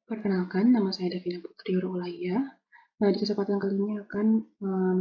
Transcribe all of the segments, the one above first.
Perkenalkan, nama saya Davina Putri Urulaya. Di kesempatan kali ini akan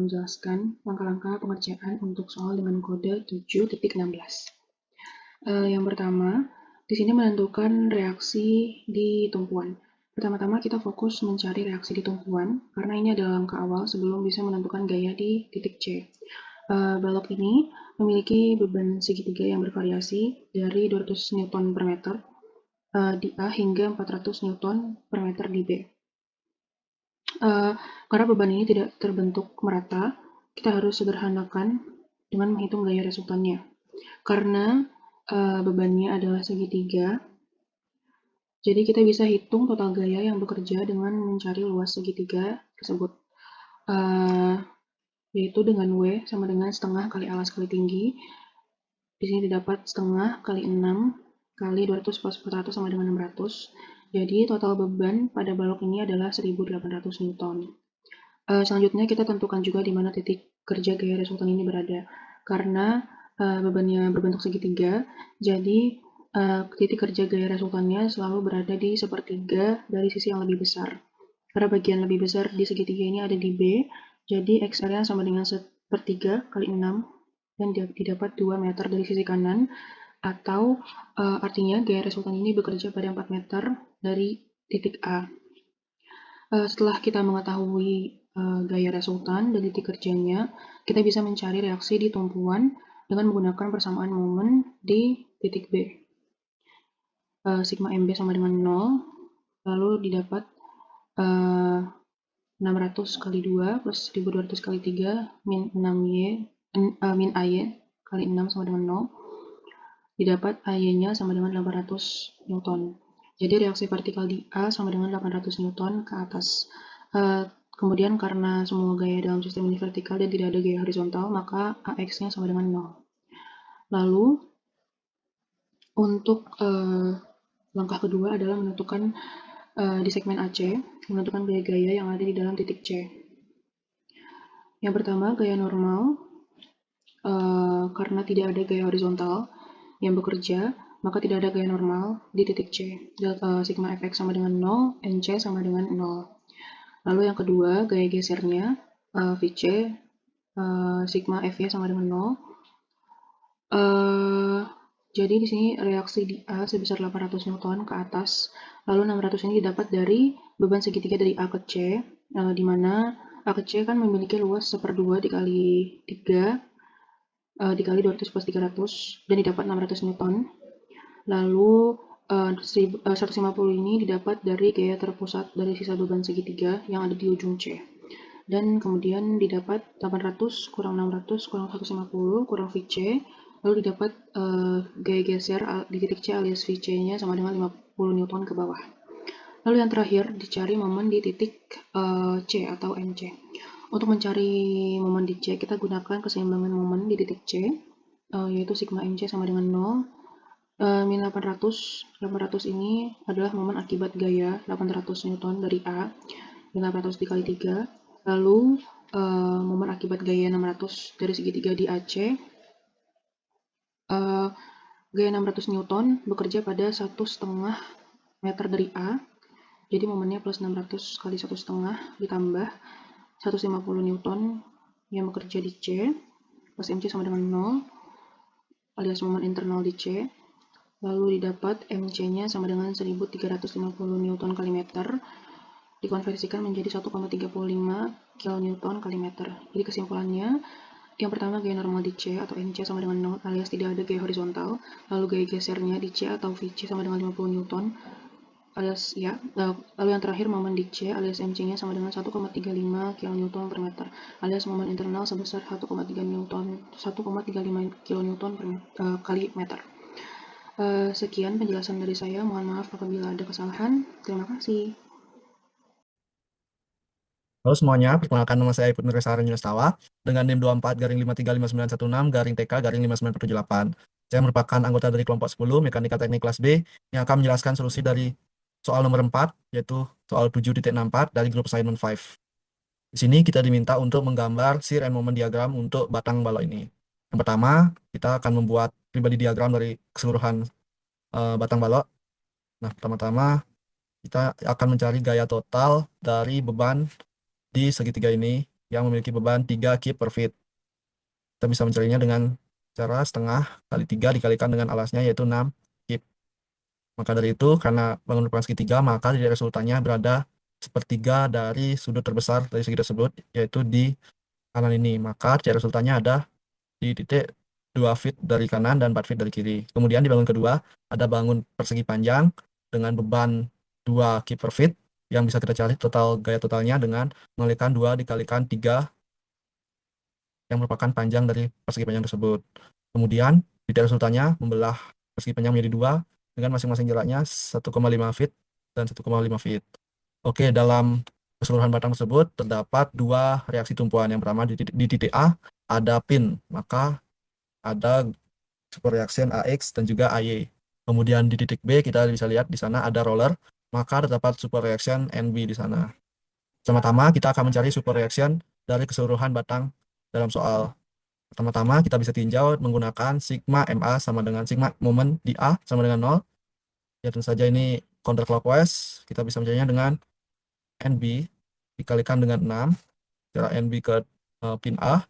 menjelaskan langkah-langkah pengerjaan untuk soal dengan kode 7.16. Yang pertama, di sini menentukan reaksi di tumpuan. Pertama-tama kita fokus mencari reaksi di tumpuan, karena ini adalah langkah awal sebelum bisa menentukan gaya di titik C. Balok ini memiliki beban segitiga yang bervariasi dari 200 Newton per meter di A hingga 400 Newton per meter di B. Karena beban ini tidak terbentuk merata, kita harus sederhanakan dengan menghitung gaya resultannya. Karena bebannya adalah segitiga, jadi kita bisa hitung total gaya yang bekerja dengan mencari luas segitiga tersebut, yaitu dengan W sama dengan setengah kali alas kali tinggi. Di sini didapat setengah kali 6 kali 200 plus 400 sama dengan 600. Jadi total beban pada balok ini adalah 1800 Newton. Selanjutnya kita tentukan juga di mana titik kerja gaya resultan ini berada. Karena bebannya berbentuk segitiga, jadi titik kerja gaya resultannya selalu berada di sepertiga dari sisi yang lebih besar. Karena bagian lebih besar di segitiga ini ada di B, jadi XR-nya sama dengan sepertiga kali 6, dan didapat 2 meter dari sisi kanan, atau artinya gaya resultan ini bekerja pada 4 meter dari titik A. Setelah kita mengetahui gaya resultan dan titik kerjanya, kita bisa mencari reaksi di tumpuan dengan menggunakan persamaan momen di titik B. Sigma MB sama dengan 0, lalu didapat 600 kali 2 plus 1200 kali 3 min 6Y, min AY kali 6 sama dengan 0, didapat AY-nya sama dengan 800 Newton. Jadi reaksi vertikal di A sama dengan 800 Newton ke atas. Kemudian karena semua gaya dalam sistem ini vertikal dan tidak ada gaya horizontal, maka AX-nya sama dengan 0. Lalu, untuk langkah kedua adalah menentukan di segmen AC, menentukan gaya-gaya yang ada di dalam titik C. Yang pertama, gaya normal, karena tidak ada gaya horizontal yang bekerja, maka tidak ada gaya normal di titik C. Sigma Fx sama dengan 0, Nc sama dengan 0. Lalu yang kedua, gaya gesernya, Vc, sigma Fy sama dengan 0. Jadi di sini reaksi di A sebesar 800 Newton ke atas, lalu 600 ini didapat dari beban segitiga dari A ke C, di mana A ke C kan memiliki luas 1/2 dikali 3, dikali 200 plus 300, dan didapat 600 Newton. Lalu 150 ini didapat dari gaya terpusat dari sisa beban segitiga yang ada di ujung C. Dan kemudian didapat 800 kurang 600 kurang 150 kurang Vc, lalu didapat gaya geser di titik C alias Vc-nya sama dengan 50 Newton ke bawah. Lalu yang terakhir, dicari momen di titik C atau Nc. Untuk mencari momen di C, kita gunakan keseimbangan momen di titik C, yaitu sigma Nc sama dengan 0. Min 800 ini adalah momen akibat gaya 800 Newton dari A, min 800 dikali 3, lalu momen akibat gaya 600 dari segitiga di AC. Gaya 600 Newton bekerja pada 1,5 meter dari A, jadi momennya plus 600 kali 1,5 ditambah 150 Newton yang bekerja di C, plus Mc sama dengan 0, alias momen internal di C. Lalu didapat Mc-nya sama dengan 1350 Newton kali meter, dikonversikan menjadi 1,35 kN kali meter. Jadi kesimpulannya, yang pertama gaya normal di C atau Nc sama dengan 0 alias tidak ada gaya horizontal, lalu gaya gesernya di C atau Vc sama dengan 50 Newton alias ya, lalu yang terakhir momen di C alias Mc-nya sama dengan 1,35 kN per meter alias momen internal sebesar 1,35 kN kali meter. Sekian penjelasan dari saya, mohon maaf apabila ada kesalahan. Terima kasih. Halo semuanya, perkenalkan nama saya Iput Nuresara Nyulastawa dengan NIM 24-535916-TK-5948. Saya merupakan anggota dari kelompok 10 Mekanika Teknik kelas B yang akan menjelaskan solusi dari soal nomor 4, yaitu soal 7.64 dari grup assignment 5. Di sini kita diminta untuk menggambar shear and moment diagram untuk batang balok ini. Yang pertama, kita akan membuat pribadi diagram dari keseluruhan batang balok. Nah, pertama-tama kita akan mencari gaya total dari beban di segitiga ini yang memiliki beban 3 kip per feet. Kita bisa mencarinya dengan cara setengah kali 3 dikalikan dengan alasnya, yaitu 6 kip. Maka dari itu, karena bangun merupakan segitiga, maka dari resultannya berada sepertiga dari sudut terbesar dari segi tersebut, yaitu di kanan ini. Maka dari resultannya ada di titik 2 feet dari kanan dan 4 feet dari kiri. Kemudian di bangun kedua, ada bangun persegi panjang dengan beban 2 kip per feet, yang bisa kita cari total gaya totalnya dengan mengalikan 2 dikalikan 3 yang merupakan panjang dari persegi panjang tersebut. Kemudian, titik resultannya membelah persegi panjang menjadi 2 dengan masing-masing jaraknya 1,5 feet dan 1,5 feet. Oke, dalam keseluruhan batang tersebut terdapat 2 reaksi tumpuan. Yang pertama di titik A ada pin, maka ada super reaction AX dan juga AY. Kemudian di titik B kita bisa lihat di sana ada roller, maka terdapat super reaction NB di sana. Pertama-tama kita akan mencari super reaction dari keseluruhan batang dalam soal. Pertama-tama kita bisa tinjau menggunakan sigma MA sama dengan sigma momen di A sama dengan 0. Ya tentu saja ini counterclockwise. Kita bisa mencarinya dengan NB dikalikan dengan 6, jarak NB ke pin A,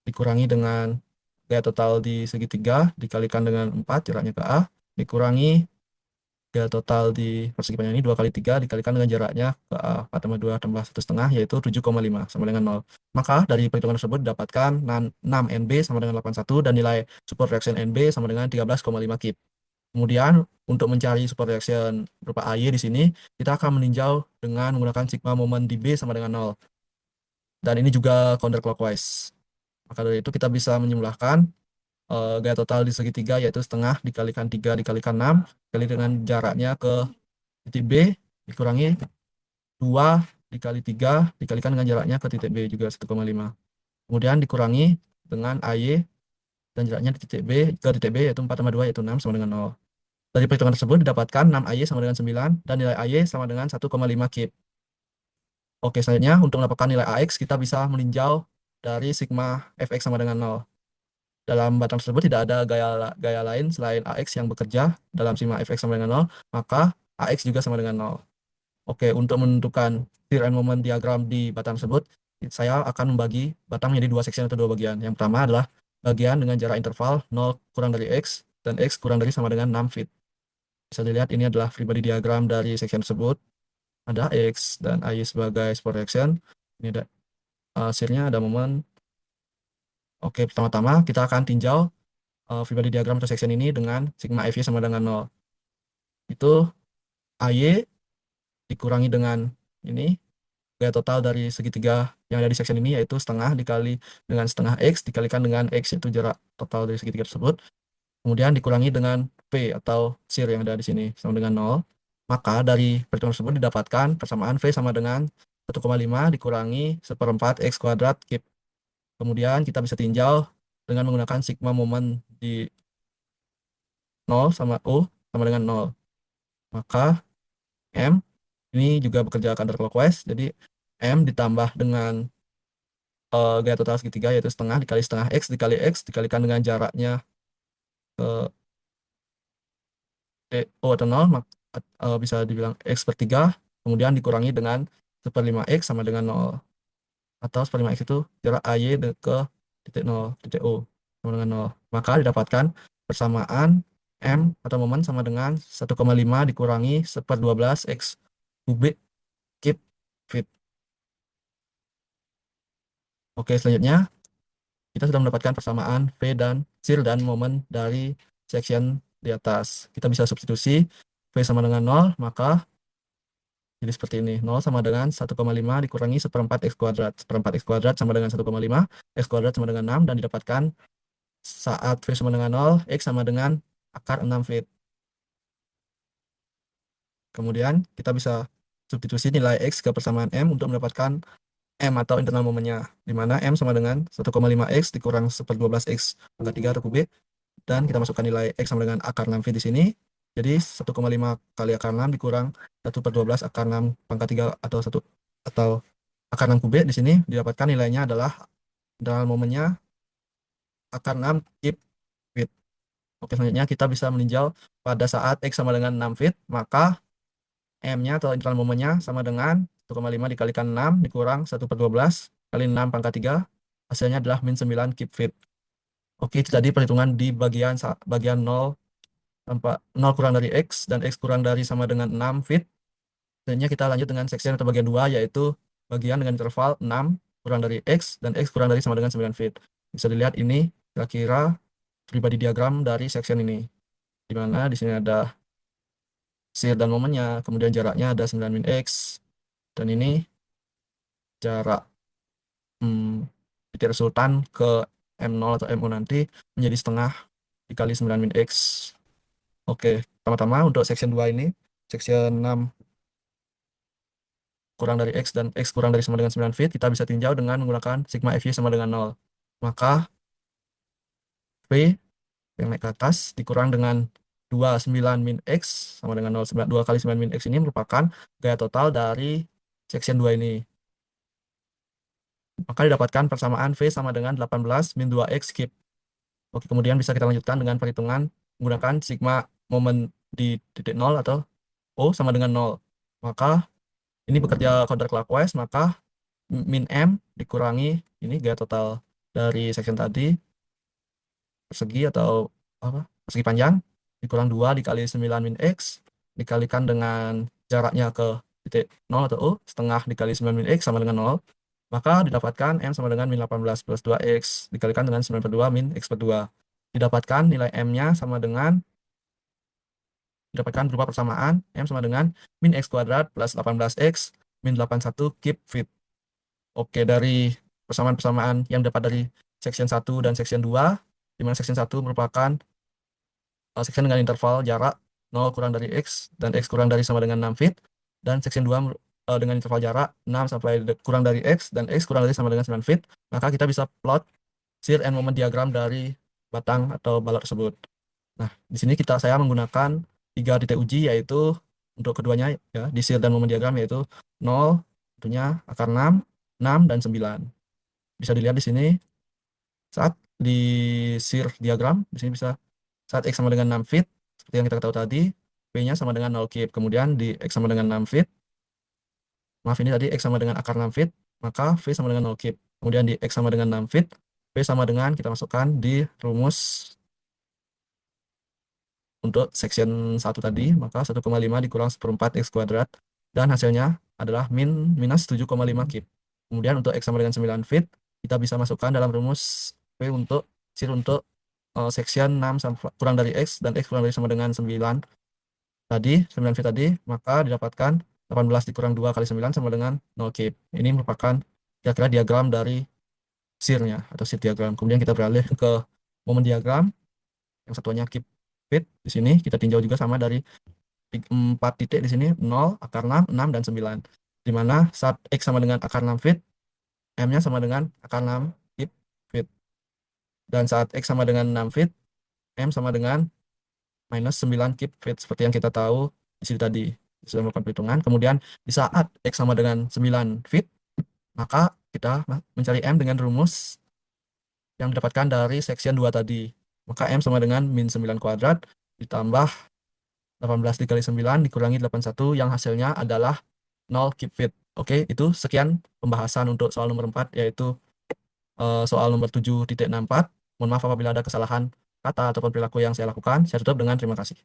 dikurangi dengan gaya total di segitiga, dikalikan dengan 4, jaraknya ke A, dikurangi gaya total di persegi panjang ini 2 kali 3, dikalikan dengan jaraknya ke A, 4 tambah 2 tambah 1,5, yaitu 7,5, sama dengan 0. Maka dari perhitungan tersebut didapatkan 6 NB sama dengan 81, dan nilai support reaction NB sama dengan 13,5 kip. Kemudian untuk mencari super reaction berupa AY di sini, kita akan meninjau dengan menggunakan sigma momen di B sama dengan 0. Dan ini juga counterclockwise. Maka dari itu kita bisa menjumlahkan gaya total di segitiga, yaitu setengah dikalikan 3 dikalikan 6, dikali dengan jaraknya ke titik B, dikurangi 2 dikali 3 dikalikan dengan jaraknya ke titik B juga 1,5. Kemudian dikurangi dengan AY dan jaraknya di titik B ke titik B, yaitu 4 tambah 2 yaitu 6 sama dengan 0. Dari perhitungan tersebut didapatkan 6 AY sama dengan 9 dan nilai AY sama dengan 1,5 kip. Oke, selanjutnya untuk mendapatkan nilai AX kita bisa meninjau dari sigma Fx sama dengan 0. Dalam batang tersebut tidak ada gaya lain selain AX yang bekerja dalam sigma Fx sama dengan 0, maka AX juga sama dengan 0. Oke, untuk menentukan shear and moment diagram di batang tersebut, saya akan membagi batang menjadi 2 section atau 2 bagian. Yang pertama adalah bagian dengan jarak interval 0 kurang dari X dan X kurang dari sama dengan 6 feet. Bisa dilihat ini adalah free body diagram dari section tersebut. Ada X dan Y sebagai support reaction. Ini ada shear-nya, ada moment. Oke, pertama-tama kita akan tinjau free body diagram atau section ini dengan sigma FY sama dengan 0. Itu AY dikurangi dengan ini, gaya total dari segitiga yang ada di section ini, yaitu setengah dikali dengan setengah X dikalikan dengan X, yaitu jarak total dari segitiga tersebut. Kemudian dikurangi dengan V atau shear yang ada di sini sama dengan 0. Maka dari perhitungan tersebut didapatkan persamaan V sama dengan 1,5 dikurangi 1/4 X kuadrat kip. Kemudian kita bisa tinjau dengan menggunakan sigma momen di 0 sama U sama dengan 0. Maka M ini juga bekerja counterclockwise, jadi M ditambah dengan gaya total segitiga, yaitu setengah dikali setengah X dikali X dikalikan dengan jaraknya ke O atau 0, bisa dibilang X per 3, kemudian dikurangi dengan 1/5 X sama dengan 0. Atau 1/5 X itu jarak AY ke titik 0, titik O sama dengan 0. Maka didapatkan persamaan M atau momen sama dengan 1,5 dikurangi 1/12 X kubik kip feet. Oke, selanjutnya kita sudah mendapatkan persamaan V dan shear dan momen dari section di atas. Kita bisa substitusi V sama dengan 0, maka jadi seperti ini. 0 sama dengan 1,5 dikurangi 1/4 X kuadrat. 1/4 X kuadrat sama dengan 1,5, X kuadrat sama dengan 6, dan didapatkan saat V sama dengan 0, X sama dengan akar 6 feet. Kemudian kita bisa substitusi nilai X ke persamaan M untuk mendapatkan M atau internal momennya, di mana M sama dengan 1,5 X dikurang 1/12 X pangkat 3 atau kubik, dan kita masukkan nilai X sama dengan akar 6 feet di sini. Jadi 1,5 kali akar 6 dikurang 1/12 akar 6 pangkat 3 atau akar 6 kubik, di sini didapatkan nilainya adalah internal momennya akar 6 kip feet. Oke, selanjutnya kita bisa meninjau pada saat X sama dengan 6 feet, maka M-nya atau internal momennya sama dengan 1,5 dikalikan 6 dikurang 1/12 kali 6 pangkat 3. Hasilnya adalah min 9 keep fit. Oke, itu tadi perhitungan di bagian 0 tanpa 0 kurang dari X dan X kurang dari sama dengan 6 fit. Selanjutnya kita lanjut dengan section atau bagian 2, yaitu bagian dengan interval 6 kurang dari X dan X kurang dari sama dengan 9 fit. Bisa dilihat ini kira-kira pribadi diagram dari section ini, di mana di sini ada shear dan momennya, kemudian jaraknya ada 9 min X, dan ini jarak titik resultan ke M0 atau MO nanti menjadi setengah dikali 9 min X. Oke, pertama-tama untuk section 2 ini, section 6 kurang dari X dan X kurang dari sama dengan 9 fit, kita bisa tinjau dengan menggunakan sigma FY sama dengan 0. Maka V yang naik ke atas dikurang dengan 29 min X sama dengan 0. 2 kali 9 min X ini merupakan gaya total dari section 2 ini. Maka didapatkan persamaan V sama dengan 18 min 2X cube. Oke, kemudian bisa kita lanjutkan dengan perhitungan menggunakan sigma momen di titik 0 atau O sama dengan 0. Maka ini bekerja counterclockwise, maka min M dikurangi ini gaya total dari section tadi, persegi atau apa, persegi panjang, dikurang 2 dikali 9 min X dikalikan dengan jaraknya ke titik 0 atau O, setengah dikali 9 min X sama dengan 0. Maka didapatkan M sama dengan min 18 plus 2X dikalikan dengan 9/2 min X per 2. Didapatkan nilai M-nya sama dengan, didapatkan berupa persamaan M sama dengan min X kuadrat plus 18X min 81 keep fit. Oke, dari persamaan-persamaan yang dapat dari section 1 dan section 2, di mana section 1 merupakan section dengan interval jarak 0 kurang dari X dan X kurang dari sama dengan 6 fit, dan section 2 dengan interval jarak 6 sampai kurang dari X dan X kurang dari sama dengan 9 fit, maka kita bisa plot shear and moment diagram dari batang atau balok tersebut. Nah, di sini saya menggunakan 3 titik uji, yaitu untuk keduanya ya, di shear dan moment diagram, yaitu 0, tentunya akar 6, 6, dan 9. Bisa dilihat di sini saat di shear diagram, di sini bisa saat X sama dengan 6 fit, seperti yang kita tahu tadi, P-nya sama dengan 0 kip. Kemudian di X sama dengan 6 fit, maaf ini tadi X sama dengan akar 6 fit, maka V sama dengan 0 kip. Kemudian di X sama dengan 6 fit, P sama dengan, kita masukkan di rumus untuk section 1 tadi, maka 1,5 dikurang 1/4 X kuadrat, dan hasilnya adalah minus 7,5 kip. Kemudian untuk X sama dengan 9 fit, kita bisa masukkan dalam rumus P untuk shear untuk section 6 kurang dari X dan X kurang dari sama dengan 9 tadi, 9 fit tadi, maka didapatkan 18 dikurang 2 kali 9 sama dengan 0 kip. Ini merupakan kira-kira diagram dari shear-nya atau shear diagram. Kemudian kita beralih ke momen diagram, yang satuannya keep fit. Di sini kita tinjau juga sama dari 4 titik di sini, 0, akar 6, 6, dan 9. Di mana saat X sama dengan akar 6 fit, M-nya sama dengan akar 6 keep fit. Dan saat X sama dengan 6 fit, M sama dengan minus 9 keep fit, seperti yang kita tahu di sini tadi. Sudah melakukan perhitungan. Kemudian di saat X sama dengan 9 fit, maka kita mencari M dengan rumus yang didapatkan dari section 2 tadi. Maka M sama dengan min 9 kuadrat ditambah 18 dikali 9 dikurangi 81 yang hasilnya adalah 0 keep fit. Oke, itu sekian pembahasan untuk soal nomor 4, yaitu soal nomor 7.64. Mohon maaf apabila ada kesalahan kata ataupun perilaku yang saya lakukan. Saya tutup dengan terima kasih.